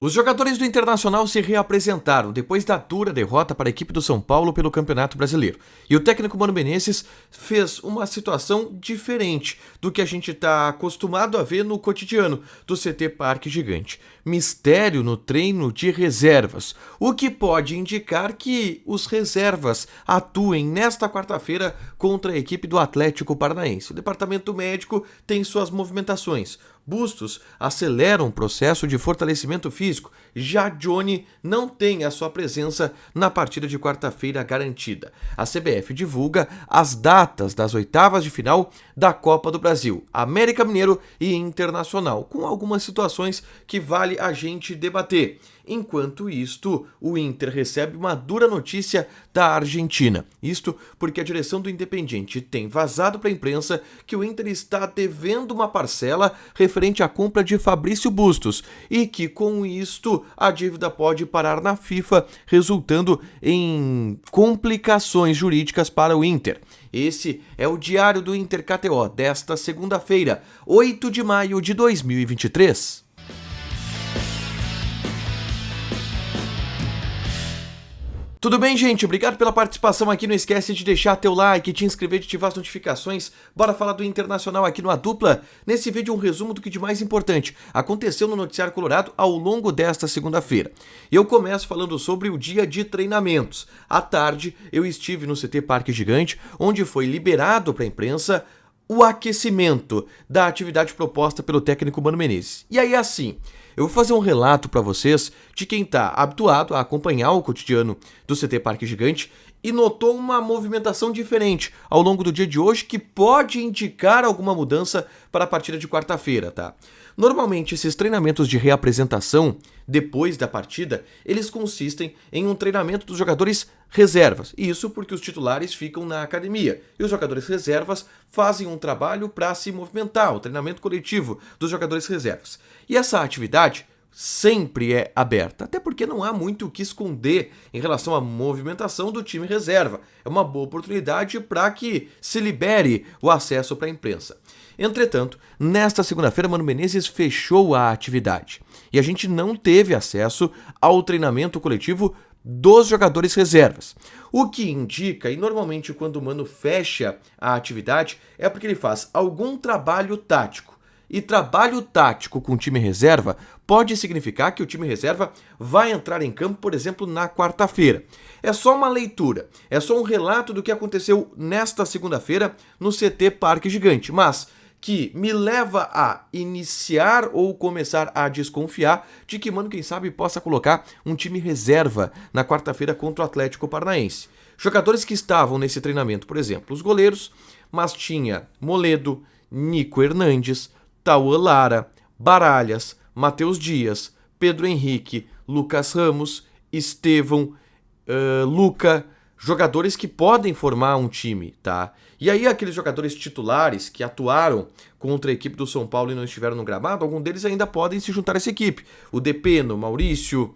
Os jogadores do Internacional se reapresentaram depois da dura derrota para a equipe do São Paulo pelo Campeonato Brasileiro. E o técnico Mano Menezes fez uma situação diferente do que a gente está acostumado a ver no cotidiano do CT Parque Gigante. Mistério no treino de reservas, o que pode indicar que os reservas atuem nesta quarta-feira contra a equipe do Atlético Paranaense. O departamento médico tem suas movimentações. Bustos acelera um processo de fortalecimento físico, já Johnny não tem a sua presença na partida de quarta-feira garantida. A CBF divulga as datas das oitavas de final da Copa do Brasil, América Mineiro e Internacional, com algumas situações que vale a gente debater. Enquanto isto, o Inter recebe uma dura notícia da Argentina. Isto porque a direção do Independiente tem vazado para a imprensa que o Inter está devendo uma parcela referente à compra de Fabrício Bustos e que com isto a dívida pode parar na FIFA, resultando em complicações jurídicas para o Inter. Esse é o Diário do Inter KTO desta segunda-feira, 8 de maio de 2023. Tudo bem, gente? Obrigado pela participação aqui. Não esquece de deixar teu like, te inscrever e ativar as notificações. Bora falar do Internacional aqui no A Dupla. Nesse vídeo, um resumo do que de mais importante aconteceu no Noticiário Colorado ao longo desta segunda-feira. Eu começo falando sobre o dia de treinamentos. À tarde, eu estive no CT Parque Gigante, onde foi liberado para a imprensa o aquecimento da atividade proposta pelo técnico Mano Menezes. E aí, assim, eu vou fazer um relato para vocês de quem está habituado a acompanhar o cotidiano do CT Parque Gigante e notou uma movimentação diferente ao longo do dia de hoje que pode indicar alguma mudança para a partida de quarta-feira, tá? Normalmente, esses treinamentos de reapresentação, depois da partida, eles consistem em um treinamento dos jogadores reservas. Isso porque os titulares ficam na academia e os jogadores reservas fazem um trabalho para se movimentar, o treinamento coletivo dos jogadores reservas. E essa atividade sempre é aberta, até porque não há muito o que esconder em relação à movimentação do time reserva. É uma boa oportunidade para que se libere o acesso para a imprensa. Entretanto, nesta segunda-feira, Mano Menezes fechou a atividade e a gente não teve acesso ao treinamento coletivo dos jogadores reservas. O que indica, e normalmente quando o Mano fecha a atividade, é porque ele faz algum trabalho tático. E trabalho tático com o time reserva pode significar que o time reserva vai entrar em campo, por exemplo, na quarta-feira. É só uma leitura, é só um relato do que aconteceu nesta segunda-feira no CT Parque Gigante, mas que me leva a iniciar ou começar a desconfiar de que, mano, quem sabe possa colocar um time reserva na quarta-feira contra o Atlético Paranaense. Jogadores que estavam nesse treinamento, por exemplo, os goleiros, mas tinha Moledo, Nico Hernandes, Tauan Lara, Baralhas, Matheus Dias, Pedro Henrique, Lucas Ramos, Estevão, Luca, jogadores que podem formar um time, tá? E aí aqueles jogadores titulares que atuaram contra a equipe do São Paulo e não estiveram no gramado, alguns deles ainda podem se juntar a essa equipe. O Depeno, Maurício,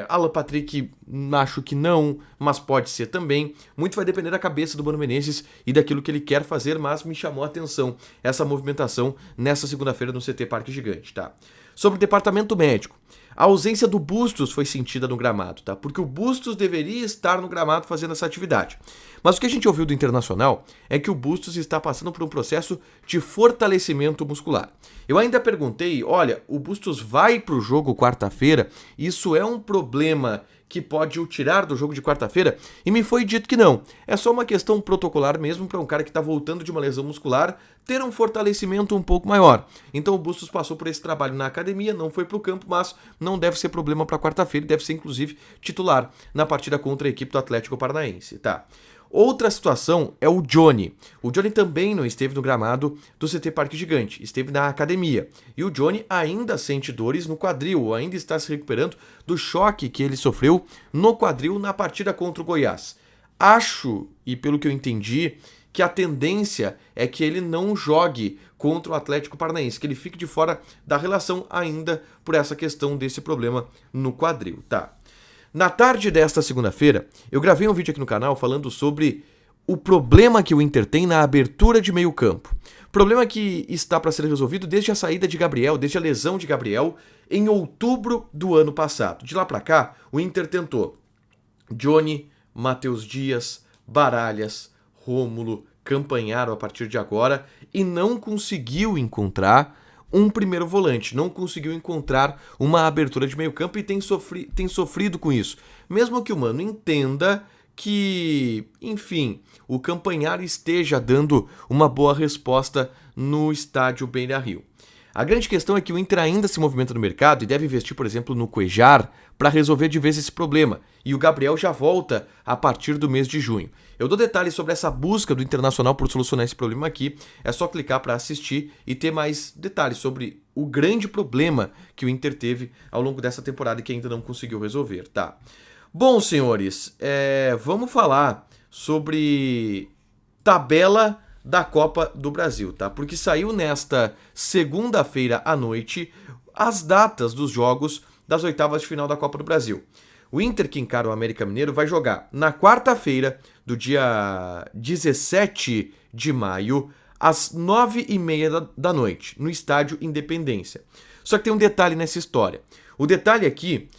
Alan Patrick, acho que não, mas pode ser também. Muito vai depender da cabeça do Mano Menezes e daquilo que ele quer fazer, mas me chamou a atenção essa movimentação nessa segunda-feira no CT Parque Gigante, tá? Sobre o departamento médico, a ausência do Bustos foi sentida no gramado, tá? Porque o Bustos deveria estar no gramado fazendo essa atividade. Mas o que a gente ouviu do Internacional é que o Bustos está passando por um processo de fortalecimento muscular. Eu ainda perguntei, olha, o Bustos vai para o jogo quarta-feira? Isso é um problema que pode o tirar do jogo de quarta-feira? E me foi dito que não. É só uma questão protocolar mesmo para um cara que está voltando de uma lesão muscular ter um fortalecimento um pouco maior. Então o Bustos passou por esse trabalho na academia, não foi para o campo, mas não deve ser problema para quarta-feira, deve ser inclusive titular na partida contra a equipe do Atlético Paranaense, tá? Outra situação é o Johnny. O Johnny também não esteve no gramado do CT Parque Gigante, esteve na academia. E o Johnny ainda sente dores no quadril, ainda está se recuperando do choque que ele sofreu no quadril na partida contra o Goiás. Acho, e pelo que eu entendi, que a tendência é que ele não jogue contra o Atlético Paranaense, que ele fique de fora da relação ainda por essa questão desse problema no quadril, tá? Na tarde desta segunda-feira, eu gravei um vídeo aqui no canal falando sobre o problema que o Inter tem na abertura de meio campo. Problema que está para ser resolvido desde a saída de Gabriel, desde a lesão de Gabriel, em outubro do ano passado. De lá para cá, o Inter tentou Johnny, Matheus Dias, Baralhas, Rômulo, Campanharo a partir de agora e não conseguiu encontrar um primeiro volante, não conseguiu encontrar uma abertura de meio campo e tem sofrido com isso. Mesmo que o Mano entenda que, enfim, o Campanharo esteja dando uma boa resposta no estádio Beira-Rio. A grande questão é que o Inter ainda se movimenta no mercado e deve investir, por exemplo, no Cuéllar para resolver de vez esse problema. E o Gabriel já volta a partir do mês de junho. Eu dou detalhes sobre essa busca do Internacional por solucionar esse problema aqui. É só clicar para assistir e ter mais detalhes sobre o grande problema que o Inter teve ao longo dessa temporada e que ainda não conseguiu resolver, tá? Bom, senhores, vamos falar sobre tabela da Copa do Brasil, tá? Porque saiu nesta segunda-feira à noite as datas dos jogos das oitavas de final da Copa do Brasil. O Inter, que encara o América Mineiro, vai jogar na quarta-feira, do dia 17 de maio, às 9h30 da noite, no estádio Independência. Só que tem um detalhe nessa história. O detalhe é que,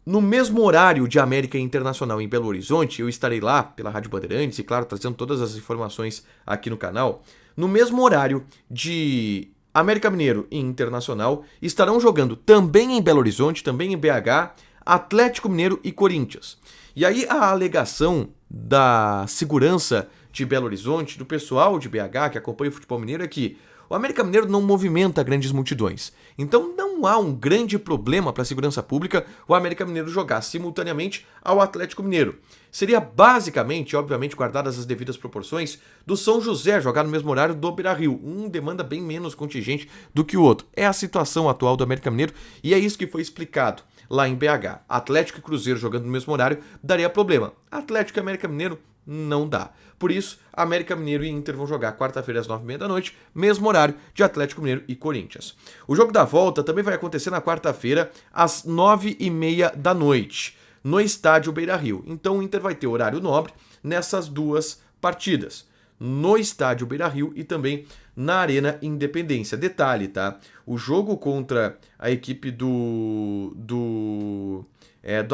no mesmo horário de América Internacional em Belo Horizonte, eu estarei lá pela Rádio Bandeirantes e, claro, trazendo todas as informações aqui no canal. No mesmo horário de América Mineiro e Internacional, estarão jogando também em Belo Horizonte, também em BH, Atlético Mineiro e Corinthians. E aí a alegação da segurança de Belo Horizonte, do pessoal de BH que acompanha o futebol mineiro, é que o América Mineiro não movimenta grandes multidões. Então não há um grande problema para a segurança pública o América Mineiro jogar simultaneamente ao Atlético Mineiro. Seria basicamente, obviamente guardadas as devidas proporções, do São José jogar no mesmo horário do Beira-Rio. Um demanda bem menos contingente do que o outro. É a situação atual do América Mineiro e é isso que foi explicado lá em BH. Atlético e Cruzeiro jogando no mesmo horário daria problema. Atlético e América Mineiro não dá. Por isso, América Mineiro e Inter vão jogar quarta-feira às 9h30 da noite, mesmo horário de Atlético Mineiro e Corinthians. O jogo da volta também vai acontecer na quarta-feira às 9h30 da noite, no estádio Beira-Rio. Então o Inter vai ter horário nobre nessas duas partidas, no estádio Beira-Rio e também na Arena Independência. Detalhe, tá? O jogo contra a equipe do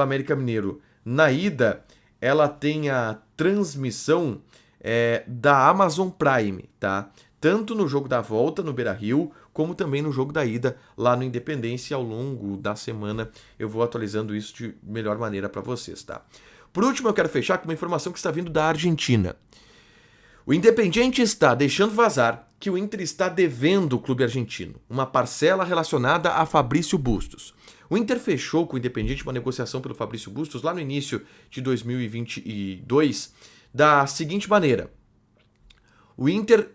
América Mineiro na ida, ela tem a transmissão da Amazon Prime, tá? Tanto no jogo da volta no Beira-Rio, como também no jogo da ida lá no Independência. Ao longo da semana eu vou atualizando isso de melhor maneira para vocês, tá? Por último, eu quero fechar com uma informação que está vindo da Argentina. O Independiente está deixando vazar que o Inter está devendo o clube argentino uma parcela relacionada a Fabrício Bustos. O Inter fechou com o Independiente uma negociação pelo Fabrício Bustos lá no início de 2022 da seguinte maneira. O Inter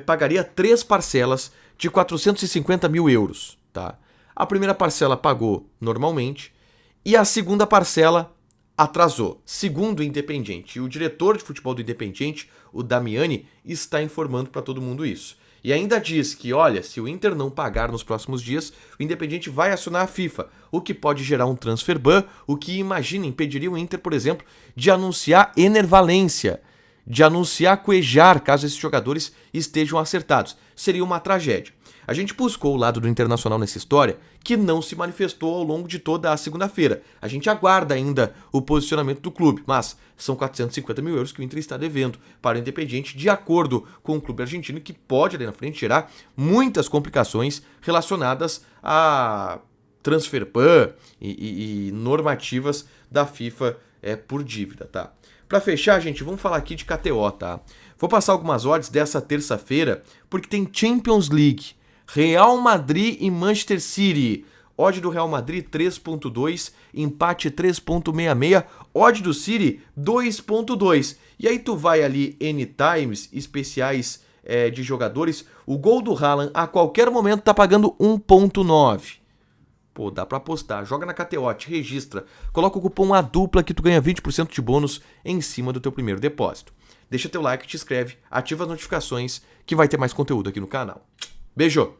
pagaria 3 parcelas de 450 mil euros. Tá? A primeira parcela pagou normalmente e a segunda parcela atrasou, segundo o Independiente. E o diretor de futebol do Independiente, o Damiani, está informando para todo mundo isso. E ainda diz que, olha, se o Inter não pagar nos próximos dias, o Independiente vai acionar a FIFA, o que pode gerar um transfer ban, o que, imagina, impediria o Inter, por exemplo, de anunciar Ener Valencia, de anunciar Cuéllar, caso esses jogadores estejam acertados. Seria uma tragédia. A gente buscou o lado do Internacional nessa história, que não se manifestou ao longo de toda a segunda-feira. A gente aguarda ainda o posicionamento do clube, mas são 450 mil euros que o Inter está devendo para o Independiente, de acordo com o clube argentino, que pode ali na frente gerar muitas complicações relacionadas a transfer ban e normativas da FIFA por dívida, tá? Para fechar, gente, vamos falar aqui de KTO, tá? Vou passar algumas odds dessa terça-feira, porque tem Champions League, Real Madrid e Manchester City. Odd do Real Madrid 3.2, empate 3.66, odd do City 2.2. E aí tu vai ali Anytimes, especiais de jogadores, o gol do Haaland a qualquer momento tá pagando 1.9. Pô, dá pra apostar. Joga na KTO, te registra, coloca o cupom ADUPLA que tu ganha 20% de bônus em cima do teu primeiro depósito. Deixa teu like, te inscreve, ativa as notificações que vai ter mais conteúdo aqui no canal. Beijo!